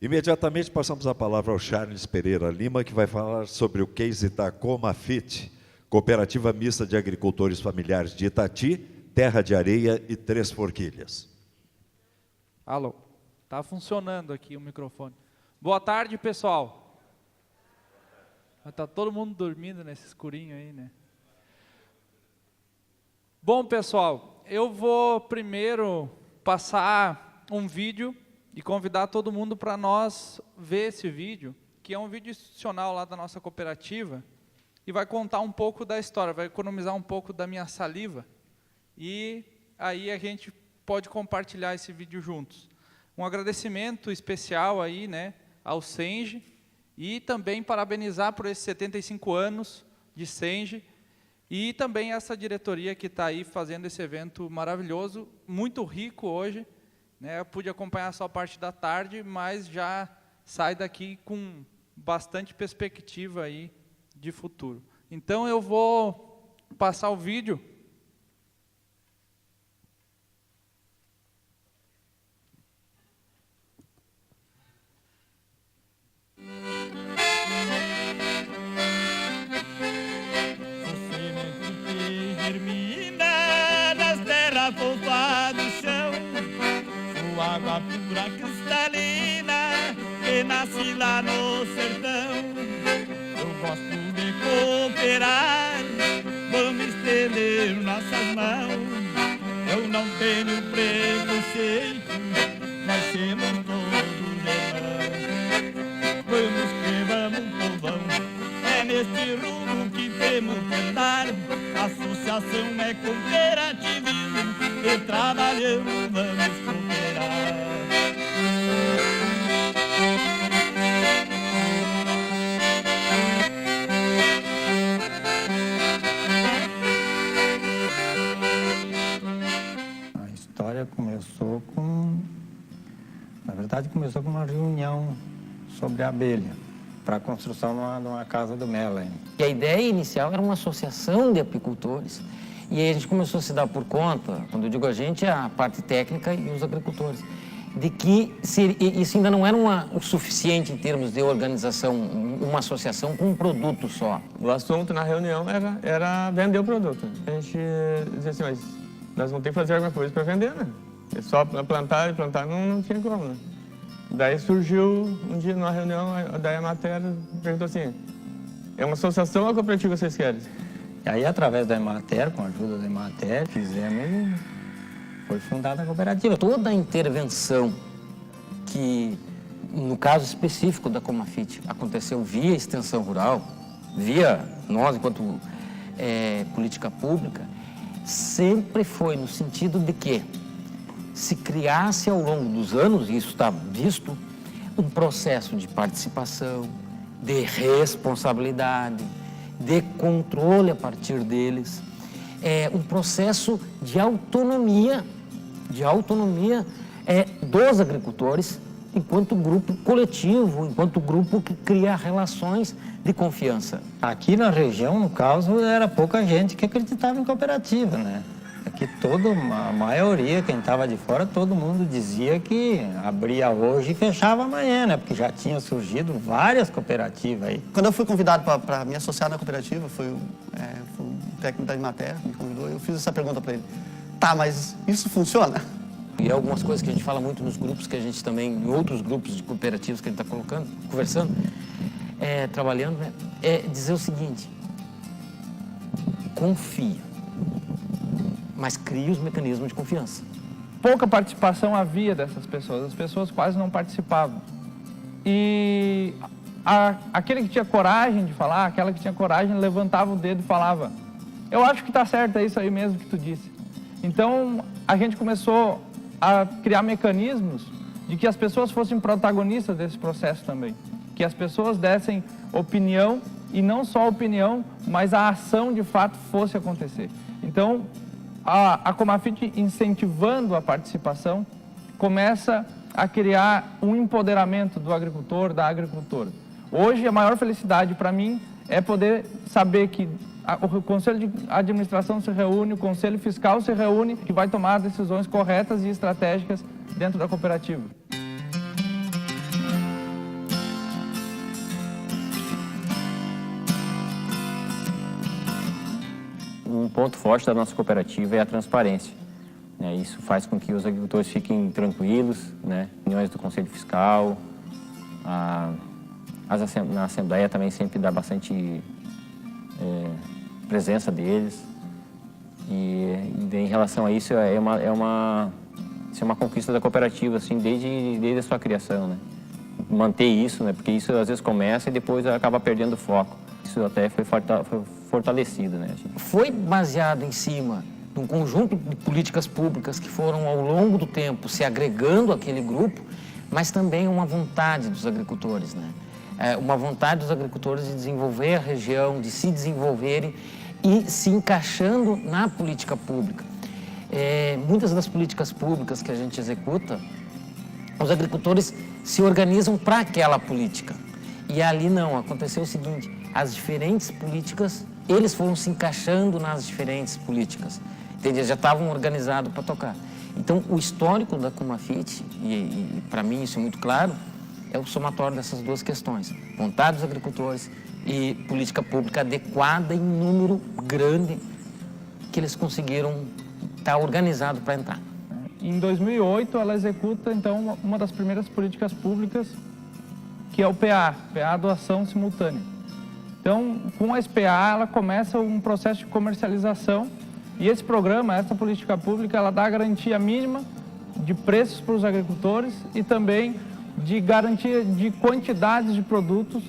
Imediatamente passamos a palavra ao Charles Pereira Lima, que vai falar sobre o case da Comafit, Cooperativa Mista de Agricultores Familiares de Itati, Terra de Areia e Três Forquilhas. Alô, está funcionando aqui o microfone. Boa tarde, pessoal. Está todo mundo dormindo nesse escurinho aí, né? Bom, pessoal, eu vou primeiro passar um vídeo e convidar todo mundo para nós ver esse vídeo, que é um vídeo institucional lá da nossa cooperativa, e vai contar um pouco da história, vai economizar um pouco da minha saliva, e aí a gente pode compartilhar esse vídeo juntos. Um agradecimento especial aí, né, ao Senge, e também parabenizar por esses 75 anos de Senge, e também essa diretoria que está aí fazendo esse evento maravilhoso, muito rico hoje, né? Eu pude acompanhar só a parte da tarde, mas já sai daqui com bastante perspectiva aí de futuro. Então eu vou passar o vídeo. Água pura cristalina que nasce lá no sertão. Eu gosto de cooperar, vamos estender nossas mãos. Eu não tenho preconceito, nós temos todos irmãos. Vamos que vamos, povão, é neste rumo que temos que andar. Associação é cooperativismo e trabalhamos, vamos cooperar. A história começou com... Na verdade, começou com uma reunião sobre a abelha, para a construção de uma casa do Mela. E a ideia inicial era uma associação de apicultores. E aí a gente começou a se dar por conta, quando eu digo a gente, é a parte técnica e os agricultores, de que isso ainda não era o suficiente em termos de organização, uma associação com um produto só. O assunto na reunião era vender o produto. A gente dizia assim, mas nós vamos ter que fazer alguma coisa para vender, né? É só plantar e plantar não tinha como, né? Daí surgiu um dia numa reunião, daí a matéria perguntou assim, é uma associação ou uma cooperativa vocês querem? E aí, através da Emater, com a ajuda da Emater, foi fundada a cooperativa. Toda a intervenção que, no caso específico da Comafit, aconteceu via extensão rural, via nós, enquanto política pública, sempre foi no sentido de que se criasse ao longo dos anos, e isso está visto, um processo de participação, de responsabilidade, de controle a partir deles, um processo de autonomia dos agricultores enquanto grupo coletivo, enquanto grupo que cria relações de confiança. Aqui na região, no caso, era pouca gente que acreditava em cooperativa, né? Aqui a maioria, quem estava de fora, todo mundo dizia que abria hoje e fechava amanhã, né? Porque já tinham surgido várias cooperativas aí. Quando eu fui convidado para me associar na cooperativa, foi um técnico da Emater que me convidou, e eu fiz essa pergunta para ele. Tá, mas isso funciona? E algumas coisas que a gente fala muito nos grupos, que a gente também, em outros grupos de cooperativas que a gente está conversando, trabalhando, né? É dizer o seguinte, confia, mas cria os mecanismos de confiança. Pouca participação havia dessas pessoas, as pessoas quase não participavam. E aquele que tinha coragem de falar, aquela que tinha coragem, levantava o dedo e falava, eu acho que está certo, é isso aí mesmo que tu disse. Então, a gente começou a criar mecanismos de que as pessoas fossem protagonistas desse processo também. Que as pessoas dessem opinião, e não só opinião, mas a ação de fato fosse acontecer. Então, a Comafit, incentivando a participação, começa a criar um empoderamento do agricultor, da agricultora. Hoje, a maior felicidade para mim é poder saber que o Conselho de Administração se reúne, o Conselho Fiscal se reúne, que vai tomar decisões corretas e estratégicas dentro da cooperativa. Um ponto forte da nossa cooperativa é a transparência. Isso faz com que os agricultores fiquem tranquilos, reuniões do Conselho Fiscal, na Assembleia também sempre dá bastante presença deles. E em relação a isso, isso é uma conquista da cooperativa, assim, desde a sua criação, Manter isso, porque isso às vezes começa e depois acaba perdendo o foco. Isso até foi fortalecido, Foi baseado em cima de um conjunto de políticas públicas que foram, ao longo do tempo, se agregando àquele grupo, mas também uma vontade dos agricultores, uma vontade dos agricultores de desenvolver a região, de se desenvolverem e se encaixando na política pública. Muitas das políticas públicas que a gente executa, os agricultores se organizam para aquela política. E ali não, aconteceu o seguinte, as diferentes políticas, eles foram se encaixando nas diferentes políticas. Eles já estavam organizados para tocar. Então, o histórico da Comafit, e para mim isso é muito claro, é o somatório dessas duas questões. Vontade dos agricultores e política pública adequada em número grande que eles conseguiram estar organizados para entrar. Em 2008, ela executa, então, uma das primeiras políticas públicas, que é o PA, Doação Simultânea. Então, com a SPA, ela começa um processo de comercialização e esse programa, essa política pública, ela dá garantia mínima de preços para os agricultores e também de garantia de quantidades de produtos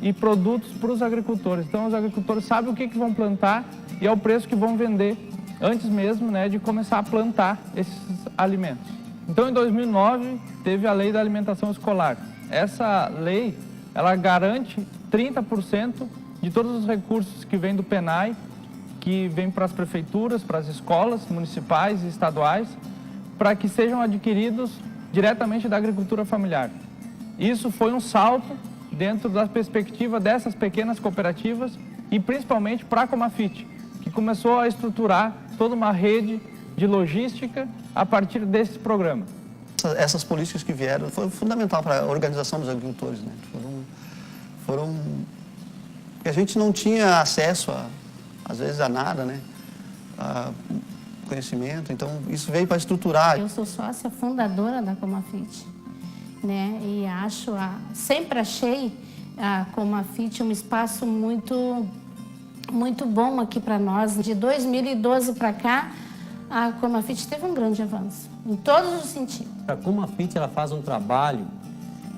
e produtos para os agricultores. Então, os agricultores sabem o que vão plantar e é o preço que vão vender antes mesmo de começar a plantar esses alimentos. Então, em 2009, teve a Lei da Alimentação Escolar. Essa lei, ela garante 30% de todos os recursos que vêm do PENAI, que vêm para as prefeituras, para as escolas municipais e estaduais, para que sejam adquiridos diretamente da agricultura familiar. Isso foi um salto dentro da perspectiva dessas pequenas cooperativas e principalmente para a Comafit, que começou a estruturar toda uma rede de logística a partir desse programa. Essas políticas que vieram foram fundamental para a organização dos agricultores, foram a gente não tinha acesso às vezes a nada, a conhecimento, então isso veio para estruturar. Eu sou sócia fundadora da Comafit, e sempre achei a Comafit um espaço muito bom aqui para nós. De 2012 para cá, a Comafit teve um grande avanço, em todos os sentidos. A Comafit, ela faz um trabalho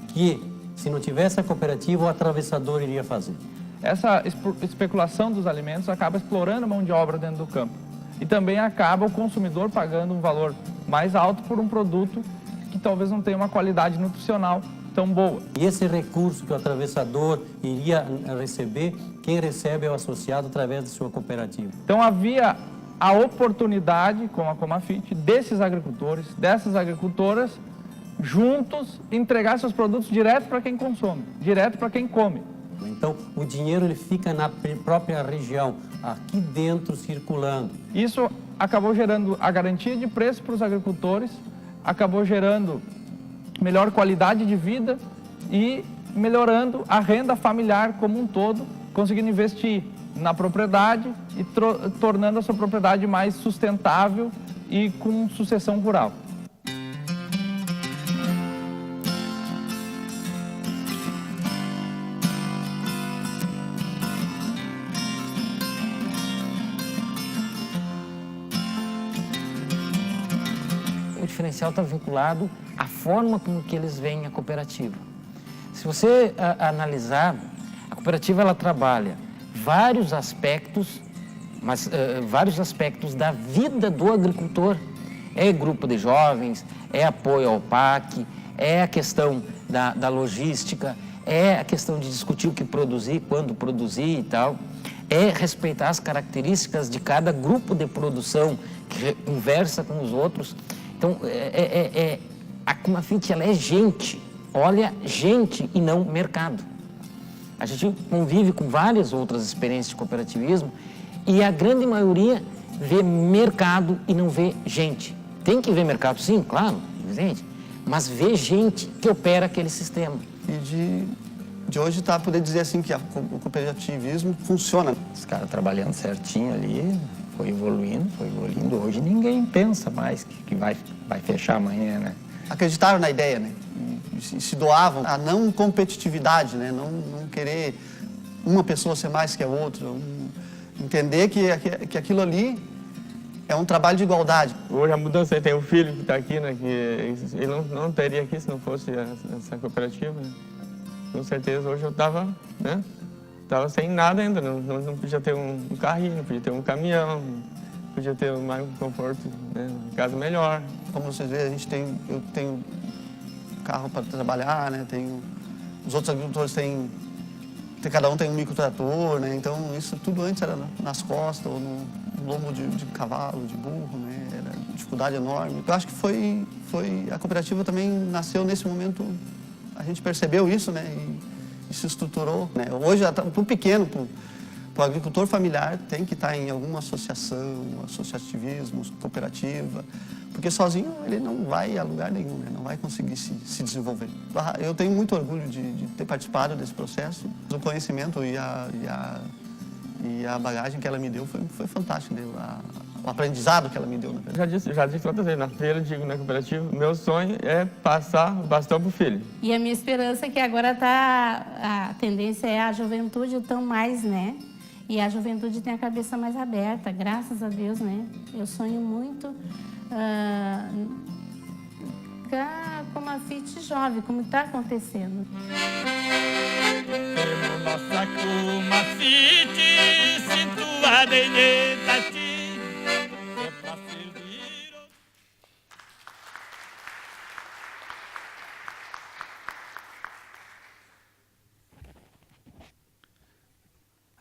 que, se não tivesse a cooperativa, o atravessador iria fazer. Essa especulação dos alimentos acaba explorando a mão de obra dentro do campo. E também acaba o consumidor pagando um valor mais alto por um produto que talvez não tenha uma qualidade nutricional tão boa. E esse recurso que o atravessador iria receber, quem recebe é o associado através de sua cooperativa. Então havia a oportunidade com a Comafit desses agricultores, dessas agricultoras, juntos entregar seus produtos direto para quem consome, direto para quem come. Então, o dinheiro ele fica na própria região, aqui dentro, circulando. Isso acabou gerando a garantia de preço para os agricultores, acabou gerando melhor qualidade de vida e melhorando a renda familiar como um todo, conseguindo investir na propriedade e tornando a sua propriedade mais sustentável e com sucessão rural. O diferencial está vinculado à forma como que eles veem a cooperativa. Se você analisar, a cooperativa ela trabalha vários aspectos, vários aspectos da vida do agricultor. É grupo de jovens, é apoio ao PAC, é a questão da logística, é a questão de discutir o que produzir, quando produzir e tal, é respeitar as características de cada grupo de produção que conversa com os outros. Então, a Comafit, ela é gente, olha gente e não mercado. A gente convive com várias outras experiências de cooperativismo e a grande maioria vê mercado e não vê gente. Tem que ver mercado, sim, claro, evidente, mas vê gente que opera aquele sistema. E de hoje poder dizer assim que o cooperativismo funciona. Os caras trabalhando certinho ali, foi evoluindo. Hoje ninguém pensa mais que vai fechar amanhã, né? Acreditaram na ideia, né? E se doavam a não competitividade, né? Não querer uma pessoa ser mais que a outra. Entender que aquilo ali é um trabalho de igualdade. Hoje a mudança, tem um filho que está aqui, né, que ele não estaria aqui se não fosse essa cooperativa. Né? Com certeza hoje eu estava, né, sem nada ainda, não podia ter um carrinho, não podia ter um caminhão, não podia ter mais um conforto, né, uma casa melhor. Como vocês veem, eu tenho carro para trabalhar, né, os outros agricultores cada um tem um microtrator, né, então isso tudo antes era nas costas ou no lombo de cavalo, de burro, né, era dificuldade enorme. Eu acho que a cooperativa também nasceu nesse momento, a gente percebeu isso, né, e se estruturou, né. Hoje, para o pequeno, para o agricultor familiar, tem que estar em alguma associação, associativismo, cooperativa, porque sozinho ele não vai a lugar nenhum, né, não vai conseguir se desenvolver. Eu tenho muito orgulho de ter participado desse processo, o conhecimento e a bagagem que ela me deu foi fantástico, né? O aprendizado que ela me deu. Na verdade. Já disse tantas vezes, na feira, digo na cooperativa, meu sonho é passar o bastão para o filho. E a minha esperança é que agora a tendência é a juventude tão mais, né? E a juventude tem a cabeça mais aberta, graças a Deus, né? Eu sonho muito como a FIT jovem, como está acontecendo. Nossa Comafite, situada em Itati, é pra servir.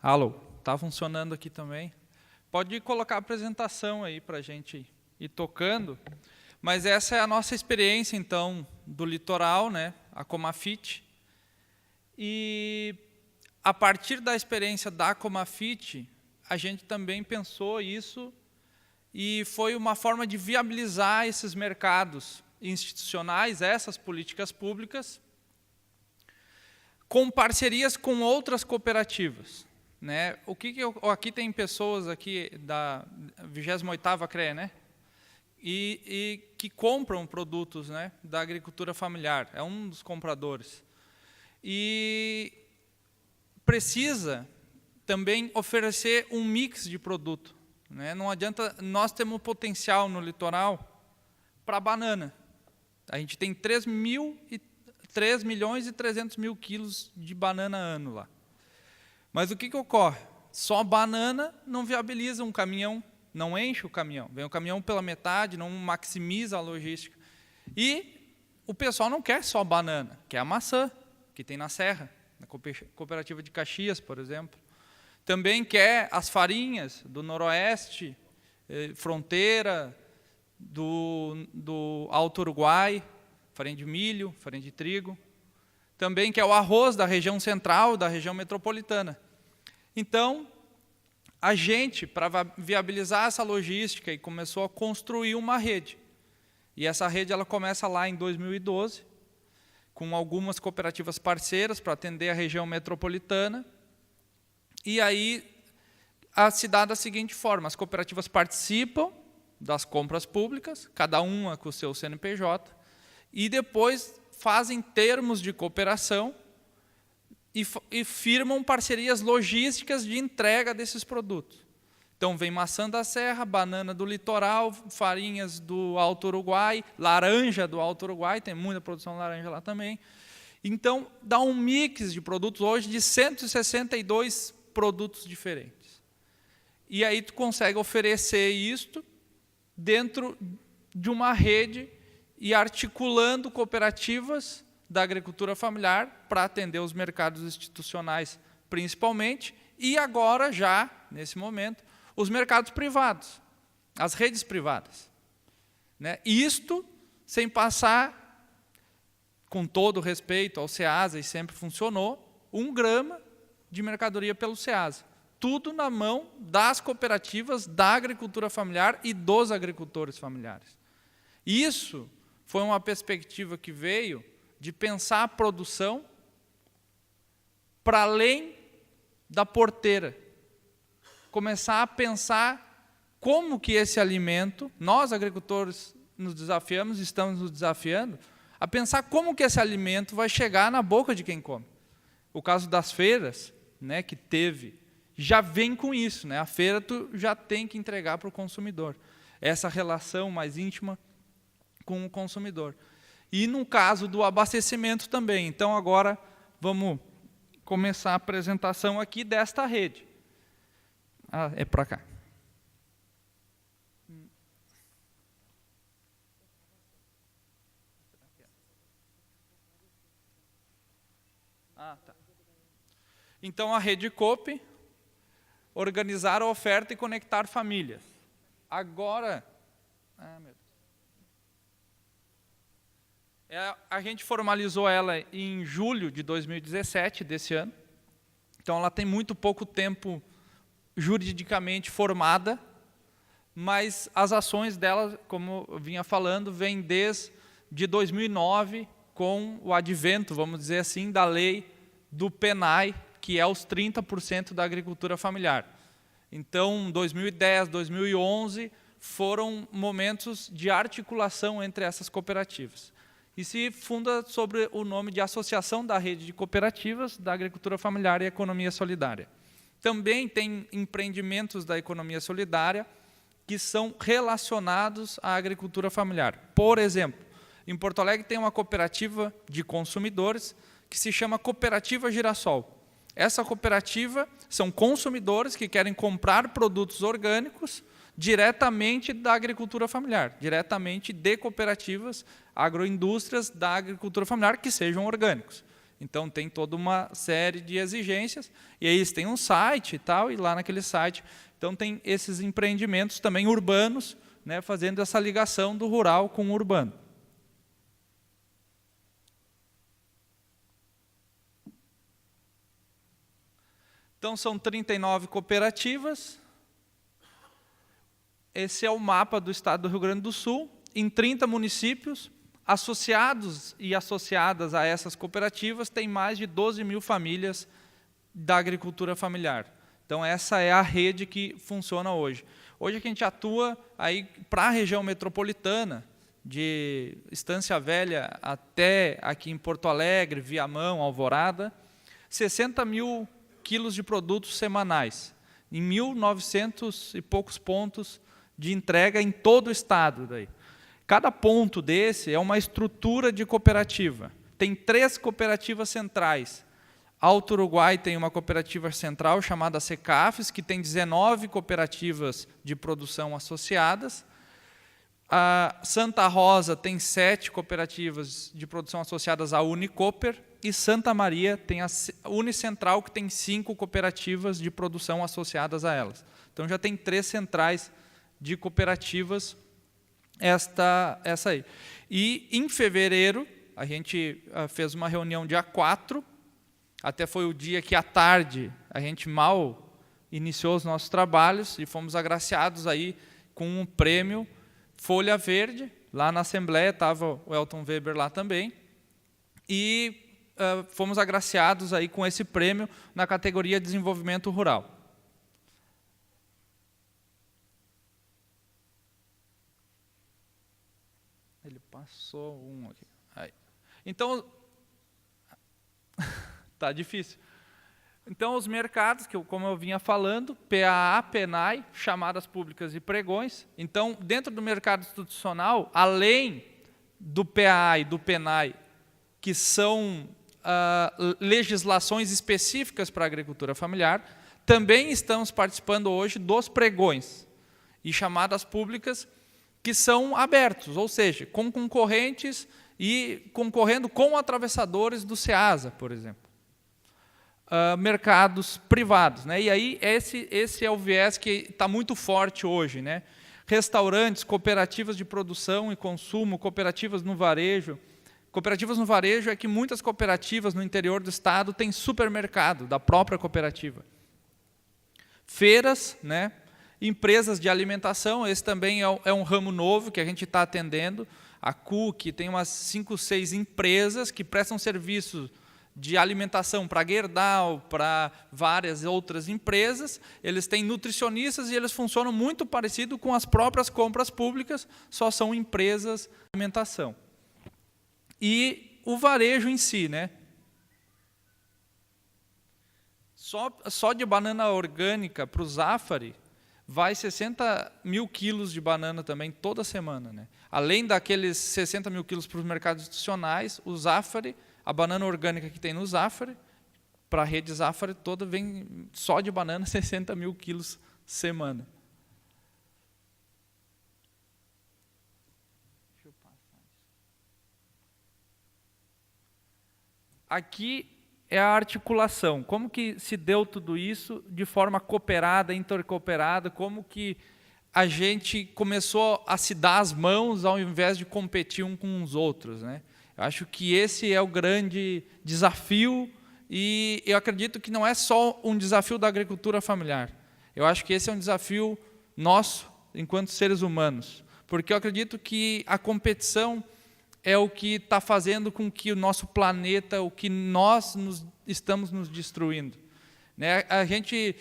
Alô, tá funcionando aqui também? Pode colocar a apresentação aí para a gente ir tocando. Mas essa é a nossa experiência, então, do litoral, né? A Comafite. E a partir da experiência da Comafite, a gente também pensou isso e foi uma forma de viabilizar esses mercados institucionais, essas políticas públicas, com parcerias com outras cooperativas. Né? Aqui tem pessoas aqui da 28ª CREA, né? E que compram produtos, né, da agricultura familiar, é um dos compradores. E precisa também oferecer um mix de produto. Né? Não adianta, nós temos potencial no litoral para banana. A gente tem 3 milhões e 300 mil quilos de banana ano lá. Mas o que ocorre? Só banana não viabiliza um caminhão, não enche o caminhão. Vem o caminhão pela metade, não maximiza a logística. E o pessoal não quer só banana, quer a maçã, que tem na Serra, na cooperativa de Caxias, por exemplo. Também quer as farinhas do Noroeste, fronteira, do Alto Uruguai, farinha de milho, farinha de trigo. Também quer o arroz da região central, da região metropolitana. Então, a gente, para viabilizar essa logística, e começou a construir uma rede. E essa rede ela começa lá em 2012, com algumas cooperativas parceiras para atender a região metropolitana. E aí se dá da seguinte forma: as cooperativas participam das compras públicas, cada uma com o seu CNPJ, e depois fazem termos de cooperação e firmam parcerias logísticas de entrega desses produtos. Então, vem maçã da Serra, banana do litoral, farinhas do Alto Uruguai, laranja do Alto Uruguai, tem muita produção de laranja lá também. Então, dá um mix de produtos hoje de 162 produtos diferentes. E aí tu consegue oferecer isto dentro de uma rede e articulando cooperativas da agricultura familiar para atender os mercados institucionais, principalmente, e agora, já, nesse momento, os mercados privados, as redes privadas. Né? Isto sem passar, com todo respeito ao SEASA, e sempre funcionou, 1 grama de mercadoria pelo SEASA. Tudo na mão das cooperativas, da agricultura familiar e dos agricultores familiares. Isso foi uma perspectiva que veio de pensar a produção para além da porteira. Começar a pensar como que esse alimento, nós agricultores nos desafiamos, estamos nos desafiando, a pensar como que esse alimento vai chegar na boca de quem come. O caso das feiras, né, que teve, já vem com isso, né? A feira tu já tem que entregar para o consumidor. Essa relação mais íntima com o consumidor. E no caso do abastecimento também. Então agora vamos começar a apresentação aqui desta rede. Ah, é para cá. Ah, tá. Então a Rede Coop, organizar a oferta e conectar famílias. Agora, a gente formalizou ela em julho de 2017, desse ano. Então ela tem muito pouco tempo juridicamente formada, mas as ações dela, como eu vinha falando, vêm desde 2009, com o advento, vamos dizer assim, da lei do PENAI, que é os 30% da agricultura familiar. Então, 2010, 2011, foram momentos de articulação entre essas cooperativas. E se funda sobre o nome de Associação da Rede de Cooperativas da Agricultura Familiar e Economia Solidária. Também tem empreendimentos da economia solidária que são relacionados à agricultura familiar. Por exemplo, em Porto Alegre tem uma cooperativa de consumidores que se chama Cooperativa Girassol. Essa cooperativa são consumidores que querem comprar produtos orgânicos diretamente da agricultura familiar, diretamente de cooperativas, agroindústrias da agricultura familiar que sejam orgânicos. Então tem toda uma série de exigências, e aí eles têm um site e tal, e lá naquele site, então tem esses empreendimentos também urbanos, né, fazendo essa ligação do rural com o urbano. Então, são 39 cooperativas. Esse é o mapa do estado do Rio Grande do Sul, em 30 municípios, associados e associadas a essas cooperativas, tem mais de 12 mil famílias da agricultura familiar. Então, essa é a rede que funciona hoje. Hoje, a gente atua aí para a região metropolitana, de Estância Velha até aqui em Porto Alegre, Viamão, Alvorada, 60 mil quilos de produtos semanais, em 1.900 e poucos pontos de entrega em todo o estado. Daí. Cada ponto desse é uma estrutura de cooperativa. Tem 3 cooperativas centrais. Alto Uruguai tem uma cooperativa central chamada Secafes, que tem 19 cooperativas de produção associadas. A Santa Rosa tem 7 cooperativas de produção associadas à Unicoper, e Santa Maria tem a Unicentral, que tem 5 cooperativas de produção associadas a elas. Então, já tem 3 centrais de cooperativas, essa aí. E, em fevereiro, a gente fez uma reunião dia 4, até foi o dia que, à tarde, a gente mal iniciou os nossos trabalhos, e fomos agraciados aí com um prêmio Folha Verde. Lá na Assembleia estava o Elton Weber lá também, e fomos agraciados aí com esse prêmio na categoria Desenvolvimento Rural. Ele passou um aqui. Aí. Então, tá difícil. Então, os mercados, que como eu vinha falando, PAA, PENAI, chamadas públicas e pregões. Então, dentro do mercado institucional, além do PAA e do PENAI, que são legislações específicas para a agricultura familiar, também estamos participando hoje dos pregões e chamadas públicas que são abertos, ou seja, com concorrentes e concorrendo com atravessadores do SEASA, por exemplo. Mercados privados, né? E aí esse é o viés que está muito forte hoje, né? Restaurantes, cooperativas de produção e consumo, cooperativas no varejo, Cooperativas no varejo é que muitas cooperativas no interior do estado têm supermercado da própria cooperativa. Feiras, né? Empresas de alimentação, esse também é um ramo novo que a gente está atendendo. A Cook tem umas 5, 6 empresas que prestam serviços de alimentação para a Gerdau, para várias outras empresas. Eles têm nutricionistas e eles funcionam muito parecido com as próprias compras públicas, só são empresas de alimentação. E o varejo em si, né? Só de banana orgânica para o Zafari, vai 60 mil quilos de banana também toda semana, né? Além daqueles 60 mil quilos para os mercados institucionais, o Zafari, a banana orgânica que tem no Zafari, para a rede Zafari toda, vem só de banana 60 mil quilos semana. Deixa eu passar isso. Aqui é a articulação. Como que se deu tudo isso de forma cooperada, intercooperada, como que a gente começou a se dar as mãos ao invés de competir um com os outros, né? Eu acho que esse é o grande desafio e eu acredito que não é só um desafio da agricultura familiar. Eu acho que esse é um desafio nosso, enquanto seres humanos, porque eu acredito que a competição é o que está fazendo com que o nosso planeta, o que nós estamos nos destruindo, né? A gente,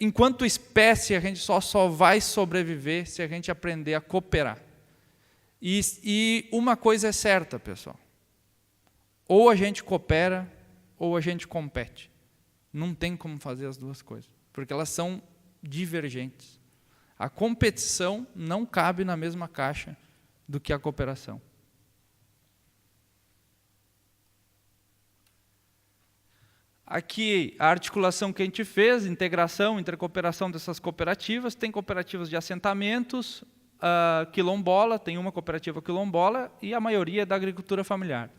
enquanto espécie, a gente só vai sobreviver se a gente aprender a cooperar. E uma coisa é certa, pessoal. Ou a gente coopera, ou a gente compete. Não tem como fazer as duas coisas, porque elas são divergentes. A competição não cabe na mesma caixa do que a cooperação. Aqui, a articulação que a gente fez, integração, intercooperação dessas cooperativas, tem cooperativas de assentamentos, quilombola, tem uma cooperativa quilombola, e a maioria é da agricultura familiar.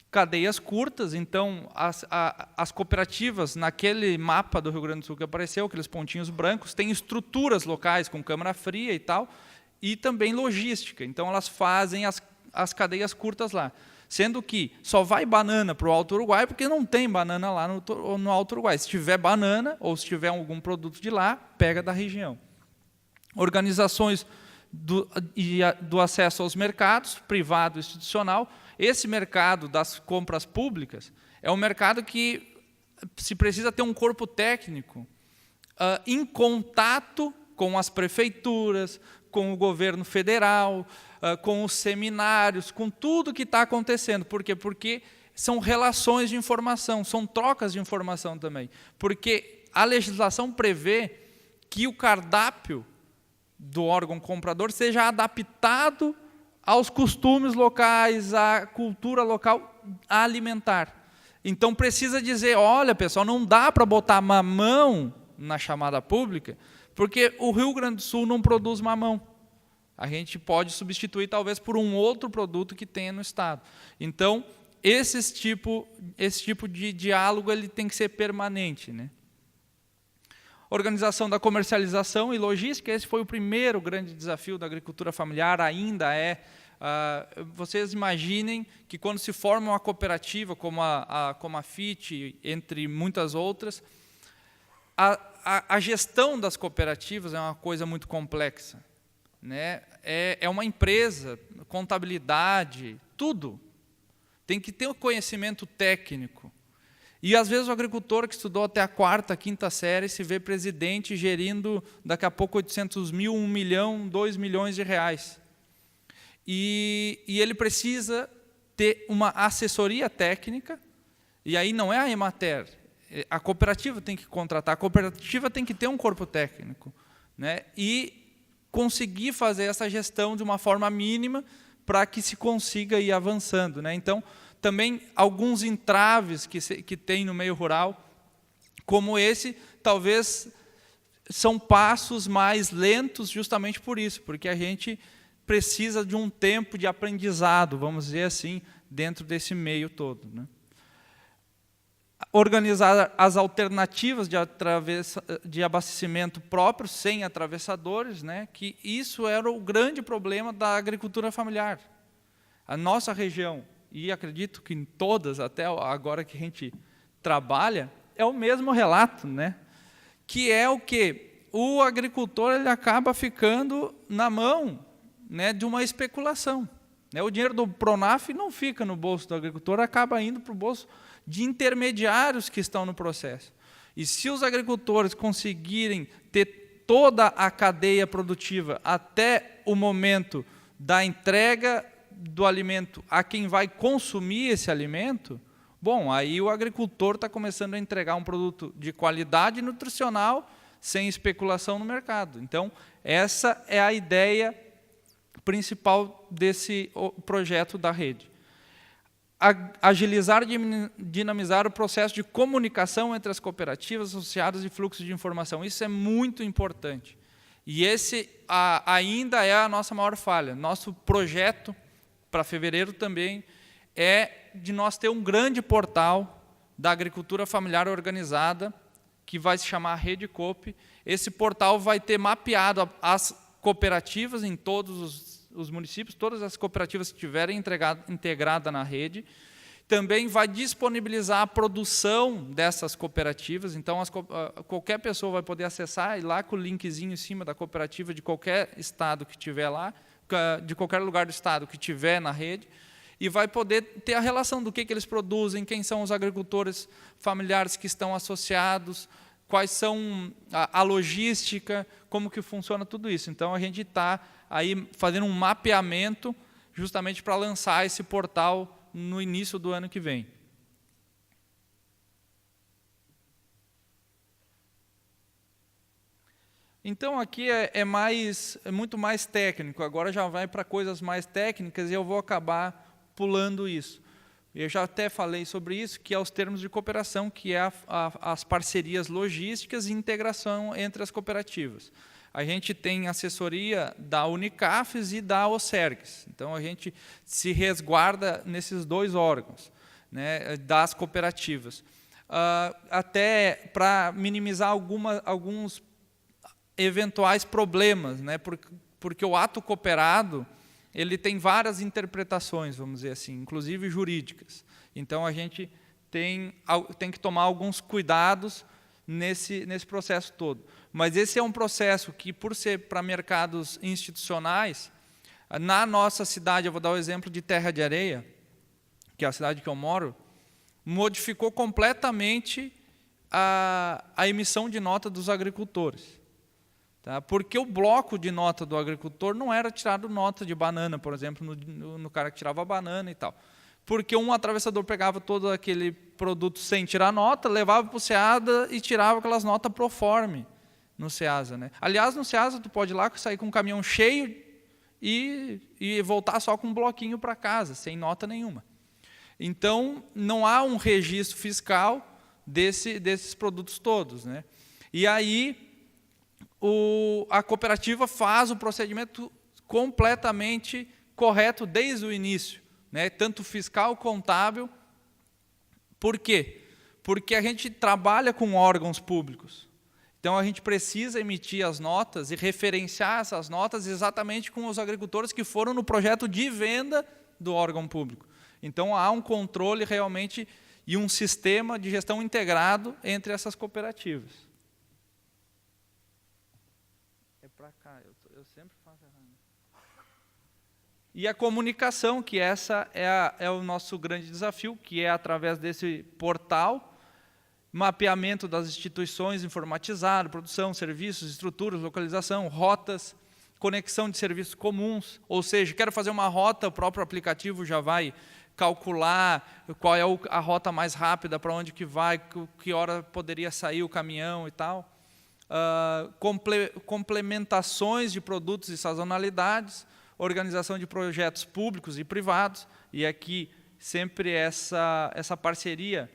Cadeias curtas, então, as cooperativas, naquele mapa do Rio Grande do Sul que apareceu, aqueles pontinhos brancos, têm estruturas locais, com câmara fria e tal, e também logística, então elas fazem as cadeias curtas lá. Sendo que só vai banana para o Alto Uruguai, porque não tem banana lá no Alto Uruguai. Se tiver banana, ou se tiver algum produto de lá, pega da região. Organizações do acesso aos mercados, privado e institucional. Esse mercado das compras públicas é um mercado que se precisa ter um corpo técnico em contato com as prefeituras, com o governo federal, com os seminários, com tudo que está acontecendo. Por quê? Porque são relações de informação, são trocas de informação também. Porque a legislação prevê que o cardápio do órgão comprador seja adaptado aos costumes locais, à cultura local alimentar. Então precisa dizer, olha pessoal, não dá para botar mamão na chamada pública, porque o Rio Grande do Sul não produz mamão. A gente pode substituir talvez por um outro produto que tenha no estado. Então, esse tipo de diálogo ele tem que ser permanente, né? Organização da comercialização e logística, esse foi o primeiro grande desafio da agricultura familiar, ainda é. Vocês imaginem que quando se forma uma cooperativa como a Comafit, entre muitas outras, a gestão das cooperativas é uma coisa muito complexa, né? É uma empresa, contabilidade, tudo. Tem que ter um conhecimento técnico. E, às vezes, o agricultor que estudou até a 4ª, 5ª série se vê presidente gerindo, daqui a pouco, 800 mil, 1 milhão, 2 milhões de reais. E ele precisa ter uma assessoria técnica, e aí não é a Emater, a cooperativa tem que contratar, a cooperativa tem que ter um corpo técnico, né? E conseguir fazer essa gestão de uma forma mínima para que se consiga ir avançando, né? Então, também alguns entraves que tem no meio rural, como esse, talvez são passos mais lentos justamente por isso, porque a gente precisa de um tempo de aprendizado, vamos dizer assim, dentro desse meio todo, né? Organizar as alternativas de abastecimento próprio, sem atravessadores, né? Que isso era o grande problema da agricultura familiar. A nossa região e acredito que em todas, até agora que a gente trabalha, é o mesmo relato, né? Que é o quê? O agricultor ele acaba ficando na mão, né, de uma especulação. Né? O dinheiro do Pronaf não fica no bolso do agricultor, acaba indo para o bolso de intermediários que estão no processo. E se os agricultores conseguirem ter toda a cadeia produtiva até o momento da entrega do alimento a quem vai consumir esse alimento, bom, aí o agricultor está começando a entregar um produto de qualidade nutricional sem especulação no mercado. Então, essa é a ideia principal desse projeto da rede. Agilizar e dinamizar o processo de comunicação entre as cooperativas associadas e fluxo de informação. Isso é muito importante. E esse ainda é a nossa maior falha. Nosso projeto, para fevereiro também, é de nós ter um grande portal da agricultura familiar organizada, que vai se chamar Rede Coop. Esse portal vai ter mapeado as cooperativas em todos os municípios, todas as cooperativas que estiverem integradas na rede. Também vai disponibilizar a produção dessas cooperativas, então qualquer pessoa vai poder acessar, e lá com o linkzinho em cima da cooperativa de qualquer estado que tiver lá, de qualquer lugar do estado que tiver na rede, e vai poder ter a relação do que eles produzem, quem são os agricultores familiares que estão associados, quais são a logística, como que funciona tudo isso. Então, a gente está aí fazendo um mapeamento justamente para lançar esse portal no início do ano que vem. Então, aqui é muito mais técnico, agora já vai para coisas mais técnicas e eu vou acabar pulando isso. Eu já até falei sobre isso, que é os termos de cooperação, que é as parcerias logísticas e integração entre as cooperativas. A gente tem assessoria da Unicafes e da OCERGS. Então, a gente se resguarda nesses dois órgãos, né, das cooperativas. Até para minimizar alguns eventuais problemas, né, porque o ato cooperado ele tem várias interpretações, vamos dizer assim, inclusive jurídicas. Então, a gente tem que tomar alguns cuidados nesse processo todo. Mas esse é um processo que, por ser para mercados institucionais, na nossa cidade, eu vou dar o exemplo de Terra de Areia, que é a cidade que eu moro, modificou completamente a emissão de nota dos agricultores. Tá? Porque o bloco de nota do agricultor não era tirado nota de banana, por exemplo, no cara que tirava banana e tal. Porque um atravessador pegava todo aquele produto sem tirar nota, levava para o SEASA e tirava aquelas notas pro forma no SEASA. Né? Aliás, no SEASA tu pode ir lá sair com um caminhão cheio e voltar só com um bloquinho para casa, sem nota nenhuma. Então, não há um registro fiscal desses produtos todos. Né? E aí, a cooperativa faz o procedimento completamente correto desde o início, né? Tanto fiscal, contábil. Por quê? Porque a gente trabalha com órgãos públicos. Então, a gente precisa emitir as notas e referenciar essas notas exatamente com os agricultores que foram no projeto de venda do órgão público. Então, há um controle realmente e um sistema de gestão integrado entre essas cooperativas. Para cá, eu sempre faço errado. E a comunicação, que essa é o nosso grande desafio, que é através desse portal, mapeamento das instituições informatizado, produção, serviços, estruturas, localização, rotas, conexão de serviços comuns, ou seja, quero fazer uma rota, o próprio aplicativo já vai calcular qual é a rota mais rápida, para onde que vai, que hora poderia sair o caminhão e tal. Complementações de produtos e sazonalidades, organização de projetos públicos e privados, e aqui sempre essa parceria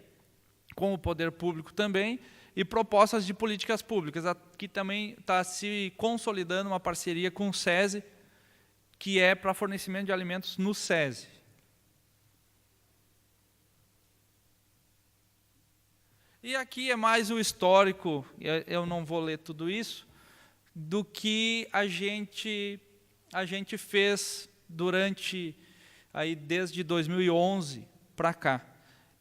com o poder público também, e propostas de políticas públicas. Aqui também está se consolidando uma parceria com o SESI, que é para fornecimento de alimentos no SESI. E aqui é mais o histórico, eu não vou ler tudo isso, do que a gente fez durante aí desde 2011 para cá,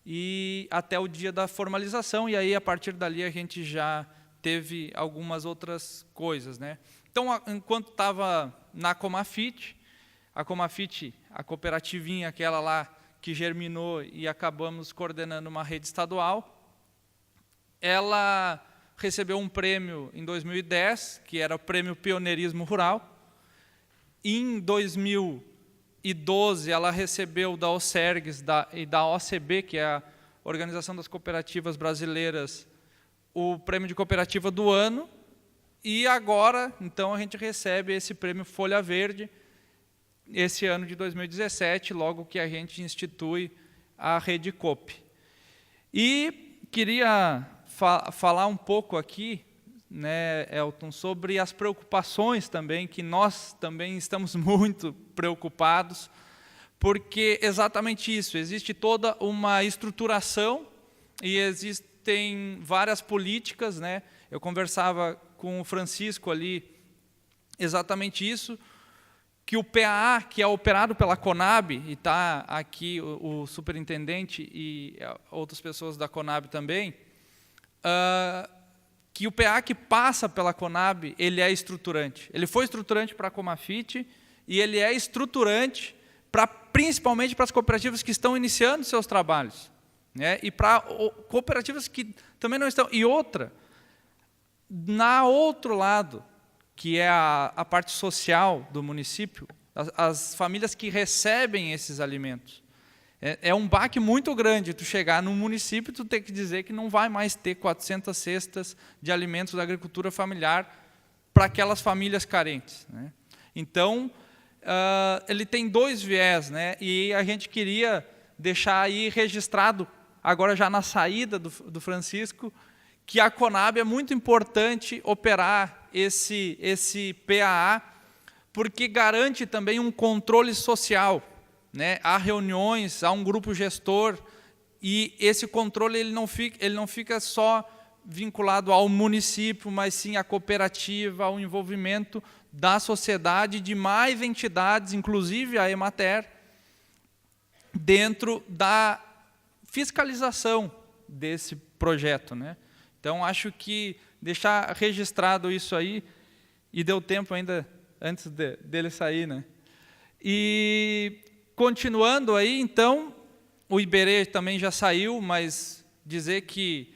e até o dia da formalização, e aí a partir dali a gente já teve algumas outras coisas, né? Então, enquanto estava na Comafit, a cooperativinha aquela lá que germinou e acabamos coordenando uma rede estadual, ela recebeu um prêmio em 2010, que era o Prêmio Pioneirismo Rural. Em 2012, ela recebeu da OCERGS e da OCB, que é a Organização das Cooperativas Brasileiras, o Prêmio de Cooperativa do Ano. E agora, então, a gente recebe esse Prêmio Folha Verde, esse ano de 2017, logo que a gente institui a Rede Coop. E queria falar um pouco aqui, né, Elton, sobre as preocupações também, que nós também estamos muito preocupados, porque exatamente isso, existe toda uma estruturação e existem várias políticas, né? Eu conversava com o Francisco ali, exatamente isso, que o PAA, que é operado pela Conab, e está aqui o superintendente e outras pessoas da Conab também, que o PA que passa pela Conab, ele é estruturante. Ele foi estruturante para a Comafit e ele é estruturante principalmente para as cooperativas que estão iniciando seus trabalhos, né? E para cooperativas que também não estão. E outra, na outro lado, que é a parte social do município, as famílias que recebem esses alimentos. É um baque muito grande tu chegar num município e tu ter que dizer que não vai mais ter 400 cestas de alimentos da agricultura familiar para aquelas famílias carentes, né? Então, ele tem dois viés, né? E a gente queria deixar aí registrado, agora já na saída do Francisco, que a Conab é muito importante operar esse PAA, porque garante também um controle social, né? Há reuniões, há um grupo gestor, e esse controle ele não fica só vinculado ao município, mas sim à cooperativa, ao envolvimento da sociedade, de mais entidades, inclusive a Emater, dentro da fiscalização desse projeto, né? Então, acho que deixar registrado isso aí, e deu tempo ainda antes dele sair, né? E continuando aí, então, o Iberê também já saiu, mas dizer que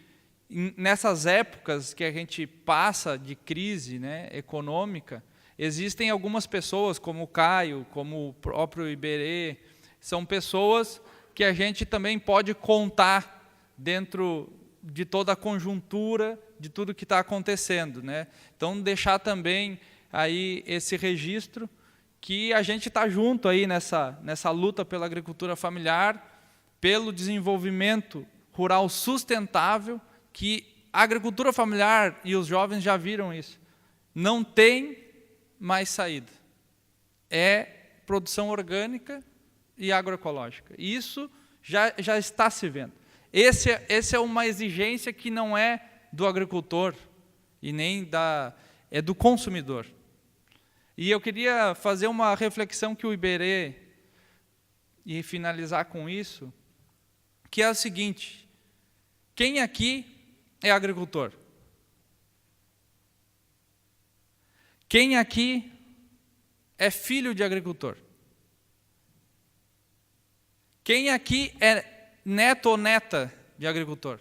nessas épocas que a gente passa de crise, né, econômica, existem algumas pessoas, como o Caio, como o próprio Iberê, são pessoas que a gente também pode contar dentro de toda a conjuntura, de tudo que está acontecendo, né? Então, deixar também aí esse registro, que a gente está junto aí nessa luta pela agricultura familiar, pelo desenvolvimento rural sustentável, que a agricultura familiar, e os jovens já viram isso, não tem mais saída. É produção orgânica e agroecológica. Isso já está se vendo. Essa é uma exigência que não é do agricultor e nem é do consumidor. E eu queria fazer uma reflexão que o Iberê, e finalizar com isso, que é o seguinte: quem aqui é agricultor? Quem aqui é filho de agricultor? Quem aqui é neto ou neta de agricultor?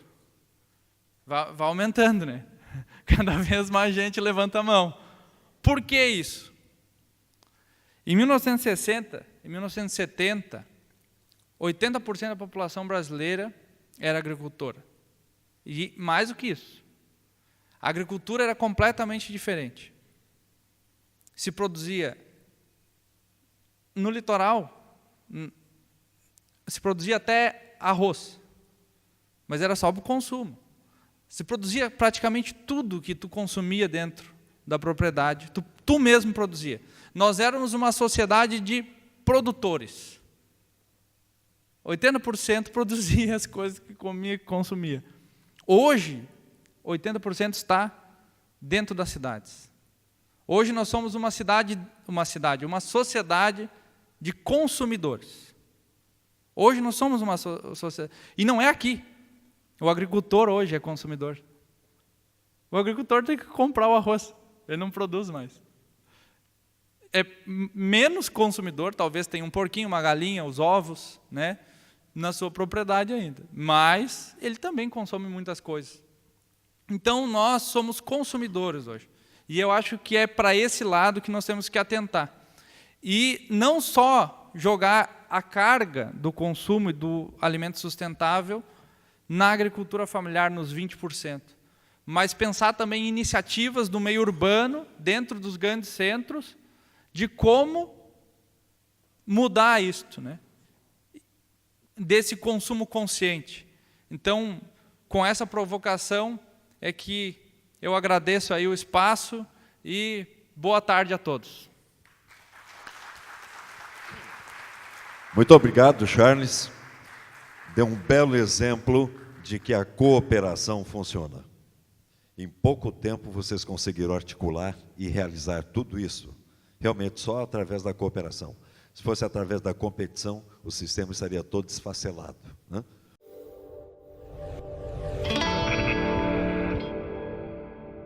Vai aumentando, né? Cada vez mais gente levanta a mão. Por que isso? Em 1960, em 1970, 80% da população brasileira era agricultora. E mais do que isso, a agricultura era completamente diferente. Se produzia no litoral, se produzia até arroz, mas era só para o consumo. Se produzia praticamente tudo que tu consumia dentro da propriedade, tu mesmo produzia. Nós éramos uma sociedade de produtores. 80% produzia as coisas que comia e consumia. Hoje, 80% está dentro das cidades. Hoje nós somos uma sociedade de consumidores. Hoje nós somos uma sociedade. E não é aqui. O agricultor hoje é consumidor. O agricultor tem que comprar o arroz. Ele não produz mais. É menos consumidor, talvez tenha um porquinho, uma galinha, os ovos, né, na sua propriedade ainda. Mas ele também consome muitas coisas. Então nós somos consumidores hoje. E eu acho que é para esse lado que nós temos que atentar. E não só jogar a carga do consumo e do alimento sustentável na agricultura familiar, nos 20%, mas pensar também em iniciativas do meio urbano, dentro dos grandes centros, de como mudar isto, né? Desse consumo consciente. Então, com essa provocação, é que eu agradeço aí o espaço e boa tarde a todos. Muito obrigado, Charles. Deu um belo exemplo de que a cooperação funciona. Em pouco tempo vocês conseguiram articular e realizar tudo isso, realmente só através da cooperação. Se fosse através da competição, o sistema estaria todo desfacelado, né?